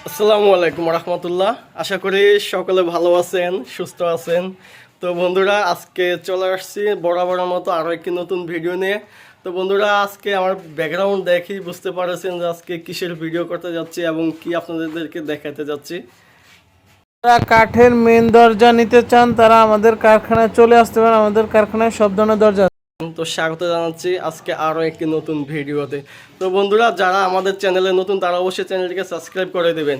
আসসালামু আলাইকুম রহমতুল্লাহ। আশা করি সকলে ভালো আছেন, সুস্থ আছেন। তো বন্ধুরা, আজকে চলে আসছি বরাবরের মতো আরও একটি নতুন ভিডিও নিয়ে। তো বন্ধুরা, আজকে আমার ব্যাকগ্রাউন্ড দেখি বুঝতে পারছেন যে আজকে কিসের ভিডিও করতে যাচ্ছি এবং কি আপনাদেরকে দেখাতে যাচ্ছি। যারা কাঠের মেন দরজা নিতে চান তারা আমাদের কারখানায় চলে আসতে পারেন। আমাদের কারখানায় সব ধরনের দরজা আছে। তো স্বাগত জানাচ্ছি আজকে আরও একটি নতুন ভিডিওতে। তো বন্ধুরা, যারা আমাদের চ্যানেলে নতুন তারা অবশ্যই চ্যানেলটিকে সাবস্ক্রাইব করে দেবেন।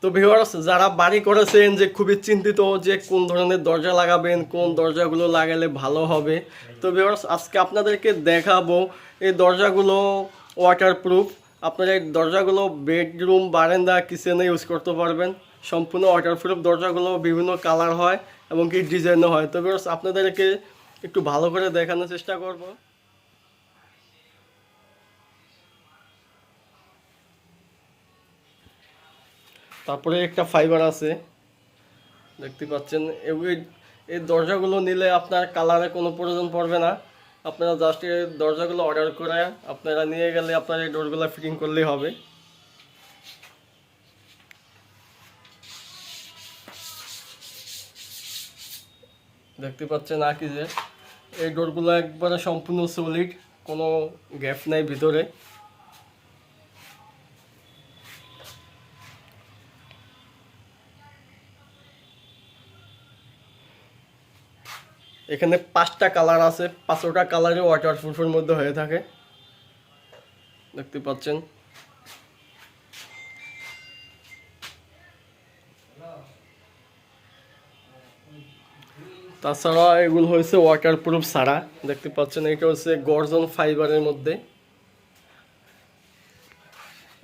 তো ভিউয়ার্স, যারা বাড়ি করেছেন যে খুবই চিন্তিত যে কোন ধরনের দরজা লাগাবেন, কোন দরজাগুলো লাগালে ভালো হবে, তো ভিউয়ার্স আজকে আপনাদেরকে দেখাবো এই দরজাগুলো ওয়াটারপ্রুফ। আপনারা এই দরজাগুলো বেডরুম, বারান্দা, কিচেনে ইউজ করতে পারবেন। সম্পূর্ণ ওয়াটারপ্রুফ দরজাগুলো বিভিন্ন কালার হয় এবং কি ডিজাইনও হয়। তো ভিউয়ার্স আপনাদেরকে একটু ভালো করে দেখানোর চেষ্টা করব। তারপরে একটা ফাইবার আছে, দেখতে পাচ্ছেন। এই দরজাগুলো নিলে আপনার কালারে কোনো প্রয়োজন পড়বে না। আপনারা জাস্ট এই দরজাগুলো অর্ডার করে আপনারা নিয়ে গেলে আপনার এই ডোরগুলো ফিটিং করলেই হবে। দেখতে পাচ্ছেন কি যে এই ডোরগুলো একবারে সম্পূর্ণ সলিড, কোনো গ্যাপ নাই ভিতরে। এখানে 5টা কালার আছে, 5টা কালারে ওয়াটারপ্রুফের মধ্যে হয়ে থাকে, দেখতে পাচ্ছেন। তাছাড়া এগুলো হয়েছে ওয়াটারপ্রুফ ছাড়া, দেখতে পাচ্ছেন। এটা হচ্ছে গর্জন ফাইবারের মধ্যে,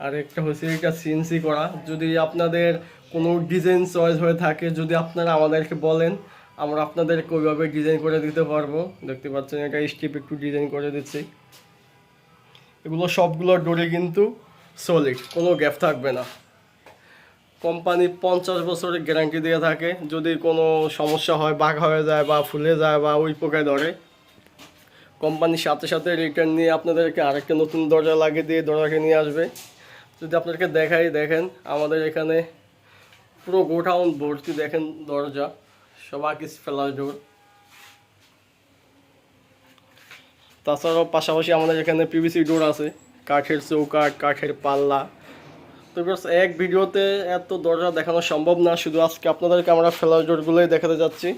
আর একটা হচ্ছে এটা সিএনসি করা। যদি আপনাদের কোনো ডিজাইন চয়েস হয়ে থাকে, যদি আপনারা আমাদেরকে বলেন, আমরা আপনাদেরকে ওইভাবে ডিজাইন করে দিতে পারবো। দেখতে পাচ্ছেন এটা স্টিপ একটু ডিজাইন করে দিচ্ছি। এগুলো সবগুলো ডোরে কিন্তু সলিড, কোনো গ্যাপ থাকবে না। কোম্পানি 50 বছরের গ্যারান্টি দিয়ে থাকে। যদি কোনো সমস্যা হয়, বাঁক হয়ে যায় বা ফুলে যায় বা ওই পোকায় ধরে, কোম্পানির সাথে সাথে রিটার্ন নিয়ে আপনাদেরকে আরেকটা নতুন দরজা লাগিয়ে দিয়ে দরজাকে নিয়ে আসবে। যদি আপনাদেরকে দেখাই, দেখেন আমাদের এখানে পুরো গোডাউন ভর্তি, দেখেন দরজা সবাই ফেলার ডোর। তাছাড়াও পাশাপাশি আমাদের এখানে পিভিসি ডোর আছে, কাঠের চৌকাঠ, কাঠের পাল্লা। তো এক ভিডিওতে এত দরজা দেখানো সম্ভব না, শুধু আজকে আপনাদেরকে আমরা ফেলার ডোরগুলোই দেখাতে যাচ্ছি।